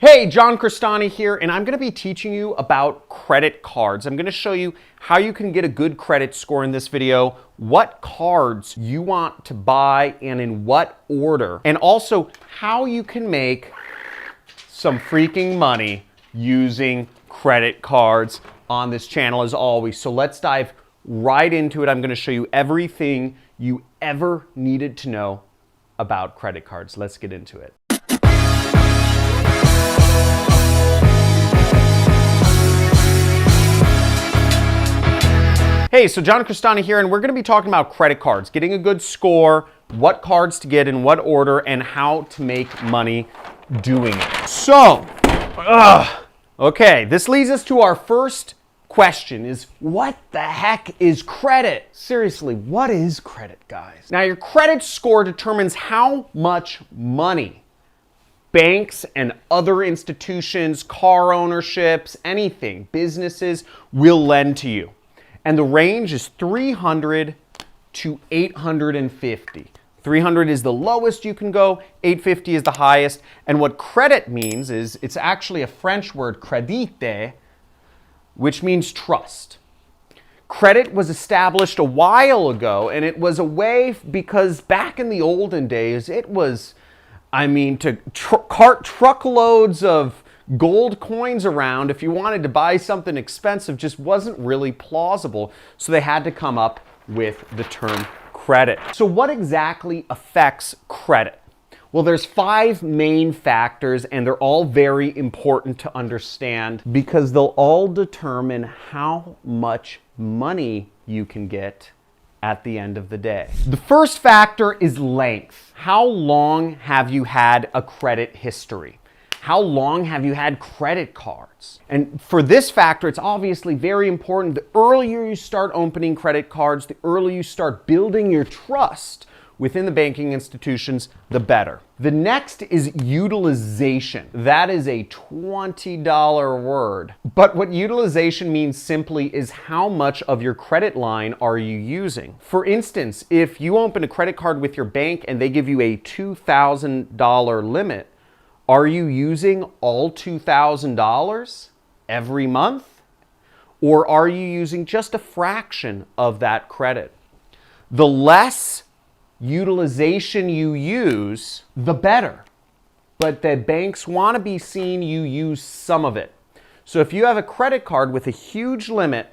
Hey, John Crestani here, and I'm going to be teaching you about credit cards. I'm going to show you how you can get a good credit score in this video, what cards you want to buy and in what order, and also how you can make some freaking money using credit cards on this channel as always. So let's dive right into it. I'm going to show you everything you ever needed to know about credit cards. Let's get into it. Hey, so John Crestani here, and we're going to be talking about credit cards, getting a good score, what cards to get in what order, and how to make money doing it. So, okay, this leads us to our first question is, what the heck is credit? Seriously, what is credit, guys? Now, your credit score determines how much money banks and other institutions, car ownerships, anything, businesses will lend to you. And the range is 300 to 850. 300 is the lowest you can go, 850 is the highest. And what credit means is, it's actually a French word, credite, which means trust. Credit was established a while ago, and it was a way because back in the olden days, it was, to cart truckloads of gold coins around if you wanted to buy something expensive just wasn't really plausible. So they had to come up with the term credit. So what exactly affects credit? Well, there's 5 main factors, and they're all very important to understand because they'll all determine how much money you can get at the end of the day. The first factor is length. How long have you had a credit history? How long have you had credit cards? And for this factor, it's obviously very important. The earlier you start opening credit cards, the earlier you start building your trust within the banking institutions, the better. The next is utilization. That is a $20 word. But what utilization means simply is how much of your credit line are you using? For instance, if you open a credit card with your bank and they give you a $2,000 limit, are you using all $2,000 every month? Or are you using just a fraction of that credit? The less utilization you use, the better. But the banks want to be seeing you use some of it. So if you have a credit card with a huge limit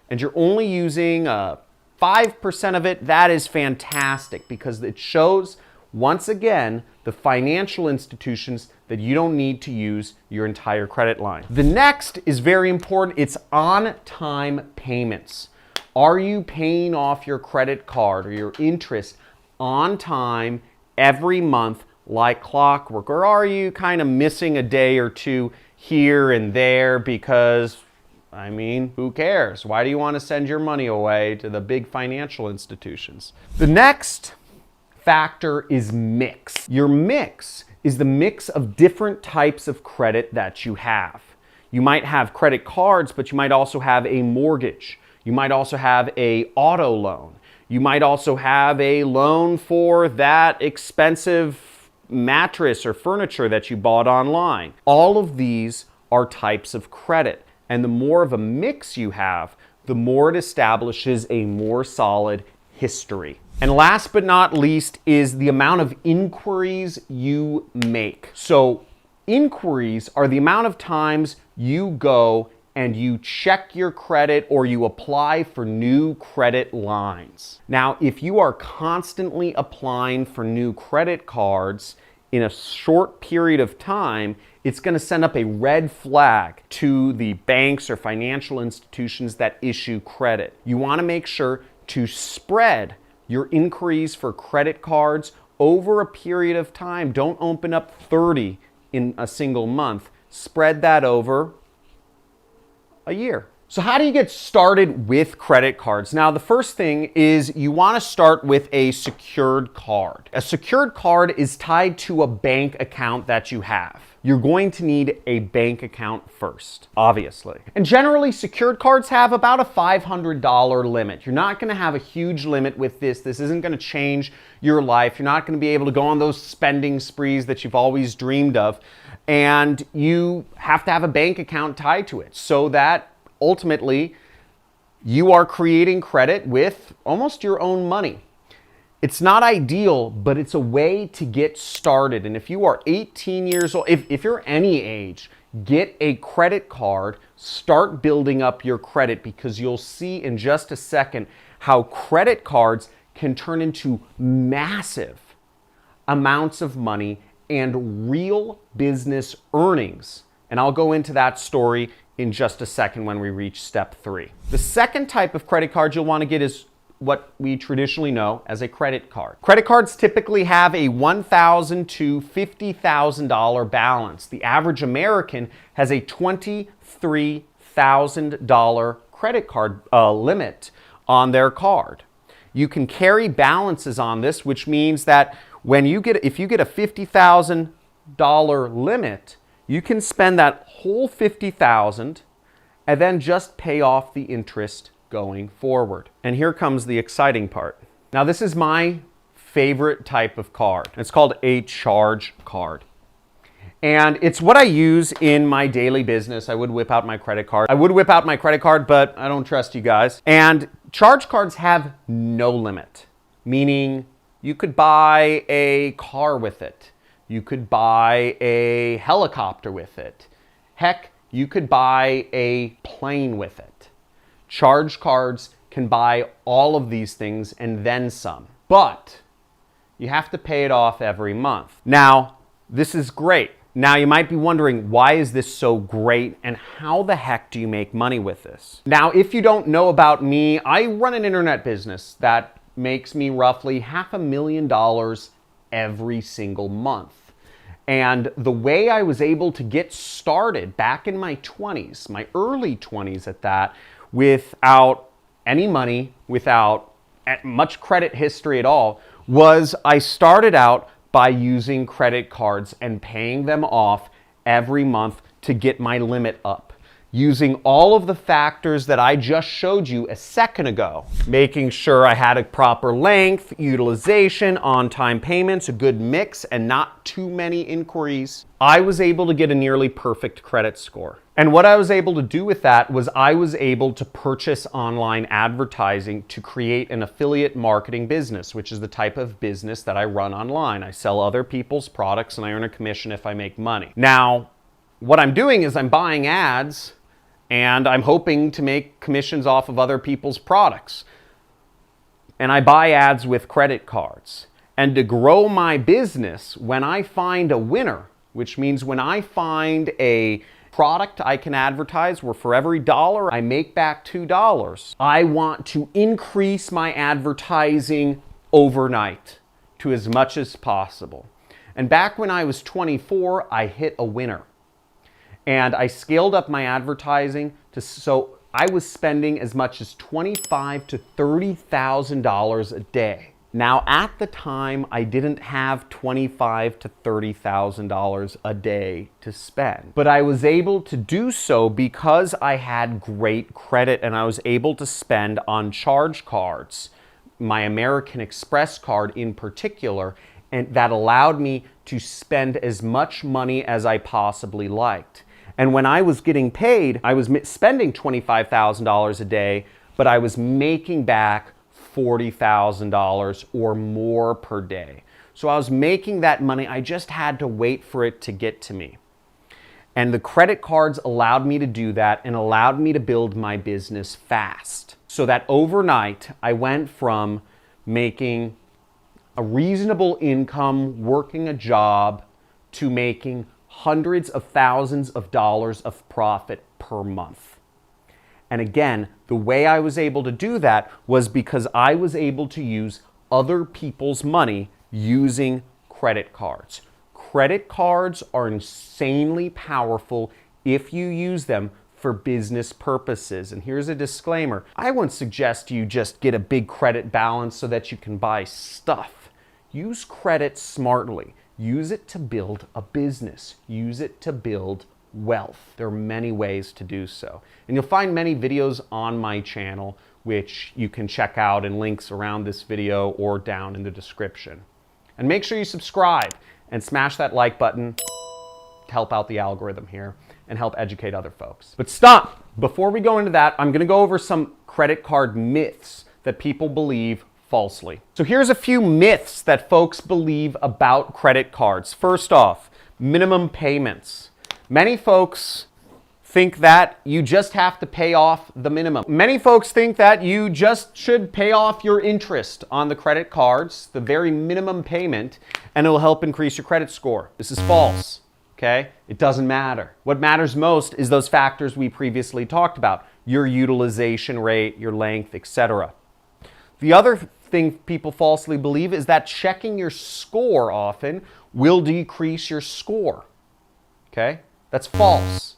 and you're only using 5% of it, that is fantastic because it shows, once again, the financial institutions that you don't need to use your entire credit line. The next is very important. It's on-time payments. Are you paying off your credit card or your interest on time every month like clockwork? Or are you kind of missing a day or two here and there because, who cares? Why do you want to send your money away to the big financial institutions? The next factor is mix. Your mix is the mix of different types of credit that you have. You might have credit cards, but you might also have a mortgage. You might also have a auto loan. You might also have a loan for that expensive mattress or furniture that you bought online. All of these are types of credit. And the more of a mix you have, the more it establishes a more solid history. And last but not least is the amount of inquiries you make. So inquiries are the amount of times you go and you check your credit or you apply for new credit lines. Now, if you are constantly applying for new credit cards in a short period of time, it's going to send up a red flag to the banks or financial institutions that issue credit. You want to make sure to spread your inquiries for credit cards over a period of time. Don't open up 30 in a single month. Spread that over a year. So how do you get started with credit cards? Now, the first thing is you want to start with a secured card. A secured card is tied to a bank account that you have. you're going to need a bank account first, obviously. And generally, secured cards have about a $500 limit. You're not going to have a huge limit with this. This isn't going to change your life. You're not going to be able to go on those spending sprees that you've always dreamed of. And you have to have a bank account tied to it so that ultimately you are creating credit with almost your own money. It's not ideal, but it's a way to get started. And if you are 18 years old, if you're any age, get a credit card, start building up your credit, because you'll see in just a second how credit cards can turn into massive amounts of money and real business earnings. And I'll go into that story in just a second when we reach step 3. The second type of credit card you'll want to get is what we traditionally know as a credit card. Credit cards typically have a $1,000 to $50,000 balance. The average American has a $23,000 credit card limit on their card. You can carry balances on this, which means that if you get a $50,000 limit, you can spend that whole $50,000 and then just pay off the interest going forward. And here comes the exciting part. Now, this is my favorite type of card. It's called a charge card. And it's what I use in my daily business. I would whip out my credit card. But I don't trust you guys. And charge cards have no limit, meaning you could buy a car with it. You could buy a helicopter with it. Heck, you could buy a plane with it. Charge cards can buy all of these things and then some, but you have to pay it off every month. Now, this is great. Now, you might be wondering, why is this so great and how the heck do you make money with this? Now, if you don't know about me, I run an internet business that makes me roughly $500,000 every single month. And the way I was able to get started back in my 20s, my early 20s at that, without any money, without much credit history at all, was I started out by using credit cards and paying them off every month to get my limit up, using all of the factors that I just showed you a second ago, making sure I had a proper length, utilization, on-time payments, a good mix, and not too many inquiries. I was able to get a nearly perfect credit score. And what I was able to do with that was I was able to purchase online advertising to create an affiliate marketing business, which is the type of business that I run online. I sell other people's products and I earn a commission if I make money. Now, what I'm doing is I'm buying ads and I'm hoping to make commissions off of other people's products. And I buy ads with credit cards. And to grow my business, when I find a winner, which means when I find a product I can advertise where for every dollar I make back $2, I want to increase my advertising overnight to as much as possible. And back when I was 24, I hit a winner. And I scaled up my advertising so I was spending as much as $25,000 to $30,000 a day. Now, at the time, I didn't have $25,000 to $30,000 a day to spend, but I was able to do so because I had great credit and I was able to spend on charge cards, my American Express card in particular, and that allowed me to spend as much money as I possibly liked. And when I was getting paid, I was spending $25,000 a day, but I was making back $40,000 or more per day. So I was making that money. I just had to wait for it to get to me. And the credit cards allowed me to do that and allowed me to build my business fast. So that overnight, I went from making a reasonable income, working a job, to making hundreds of thousands of dollars of profit per month. And again, the way I was able to do that was because I was able to use other people's money using credit cards. Credit cards are insanely powerful if you use them for business purposes. And here's a disclaimer. I wouldn't suggest you just get a big credit balance so that you can buy stuff. Use credit smartly. Use it to build a business. Use it to build wealth. There are many ways to do so. And you'll find many videos on my channel which you can check out in links around this video or down in the description. And make sure you subscribe and smash that like button to help out the algorithm here and help educate other folks. But stop! Before we go into that, I'm gonna go over some credit card myths that people believe falsely. So here's a few myths that folks believe about credit cards. First off, minimum payments. Many folks think that you just have to pay off the minimum. Many folks think that you just should pay off your interest on the credit cards, the very minimum payment, and it'll help increase your credit score. This is false, okay? It doesn't matter. What matters most is those factors we previously talked about, your utilization rate, your length, etc. The other thing people falsely believe is that checking your score often will decrease your score, okay? That's false.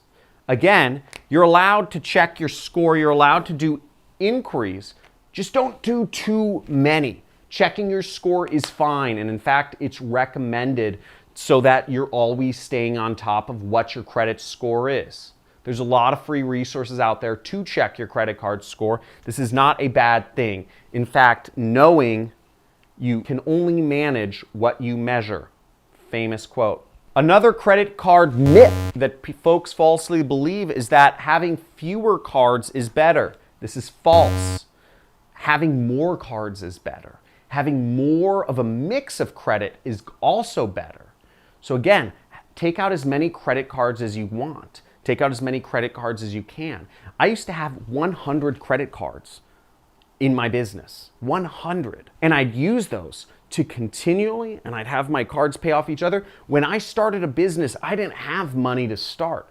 Again, you're allowed to check your score. You're allowed to do inquiries. Just don't do too many. Checking your score is fine. And in fact, it's recommended so that you're always staying on top of what your credit score is. There's a lot of free resources out there to check your credit card score. This is not a bad thing. In fact, knowing you can only manage what you measure. Famous quote. Another credit card myth that folks falsely believe is that having fewer cards is better. This is false. Having more cards is better. Having more of a mix of credit is also better. So again, take out as many credit cards as you want. Take out as many credit cards as you can. I used to have 100 credit cards in my business, 100. And I'd use those to continually, and I'd have my cards pay off each other. When I started a business, I didn't have money to start.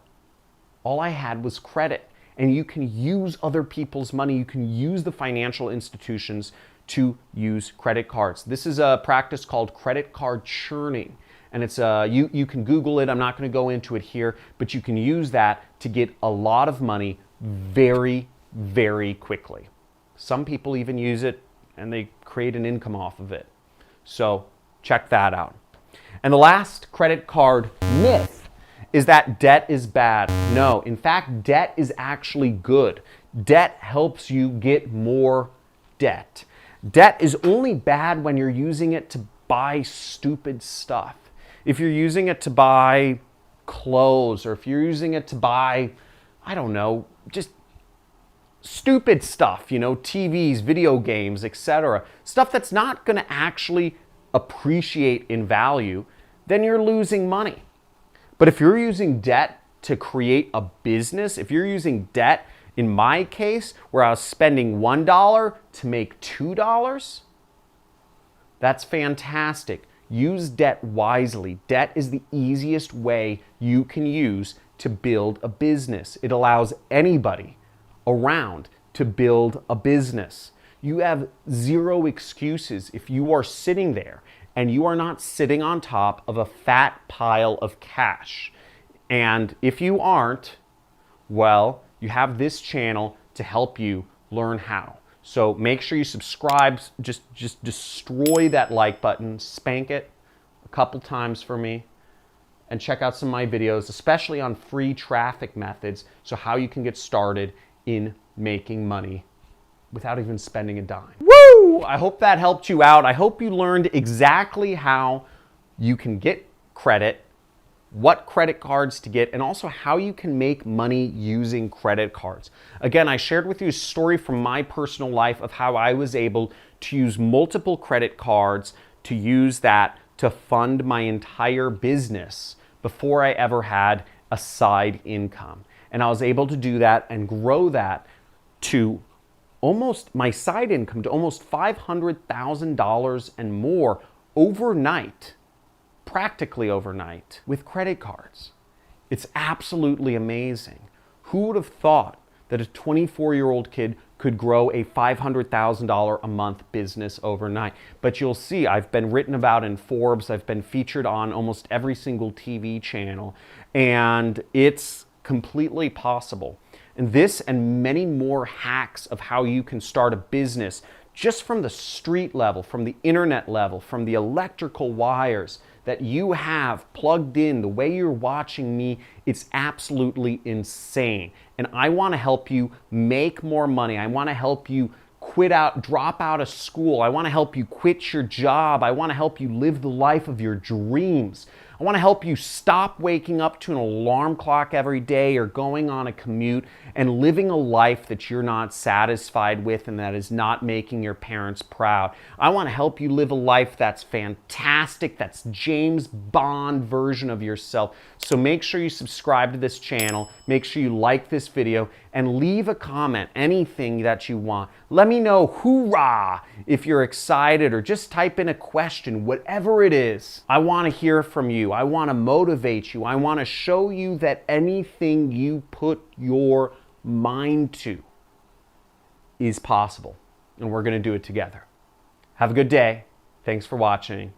All I had was credit. And you can use other people's money. You can use the financial institutions to use credit cards. This is a practice called credit card churning. And it's you can Google it. I'm not going to go into it here, but you can use that to get a lot of money very, very quickly. Some people even use it and they create an income off of it. So check that out. And the last credit card myth is that debt is bad. No, in fact, debt is actually good. Debt helps you get more debt. Debt is only bad when you're using it to buy stupid stuff. If you're using it to buy clothes, or if you're using it to buy, I don't know, just stupid stuff, you know, TVs, video games, etc. Stuff that's not going to actually appreciate in value, then you're losing money. But if you're using debt to create a business, if you're using debt, in my case, where I was spending $1 to make $2, that's fantastic. Use debt wisely. Debt is the easiest way you can use to build a business. It allows anybody around to build a business. You have zero excuses if you are sitting there and you are not sitting on top of a fat pile of cash. And if you aren't, well, you have this channel to help you learn how. So make sure you subscribe, just destroy that like button, spank it a couple times for me, and check out some of my videos, especially on free traffic methods, so how you can get started in making money without even spending a dime. Woo! I hope that helped you out. I hope you learned exactly how you can get credit, what credit cards to get, and also how you can make money using credit cards. Again, I shared with you a story from my personal life of how I was able to use multiple credit cards, to use that to fund my entire business before I ever had a side income. And I was able to do that and grow that to almost my side income to almost $500,000 and more overnight. Practically overnight with credit cards. It's absolutely amazing. Who would have thought that a 24-year-old kid could grow a $500,000 a month business overnight? But you'll see, I've been written about in Forbes, I've been featured on almost every single TV channel, and it's completely possible. And this and many more hacks of how you can start a business just from the street level, from the internet level, from the electrical wires, that you have plugged in, the way you're watching me, it's absolutely insane. And I want to help you make more money. I want to help you drop out of school. I want to help you quit your job. I want to help you live the life of your dreams. I want to help you stop waking up to an alarm clock every day or going on a commute and living a life that you're not satisfied with and that is not making your parents proud. I want to help you live a life that's fantastic, that's James Bond version of yourself. So make sure you subscribe to this channel, make sure you like this video, and leave a comment, anything that you want. Let me know hoorah if you're excited, or just type in a question, whatever it is. I want to hear from you. I want to motivate you. I want to show you that anything you put your mind to is possible, and we're going to do it together. Have a good day. Thanks for watching.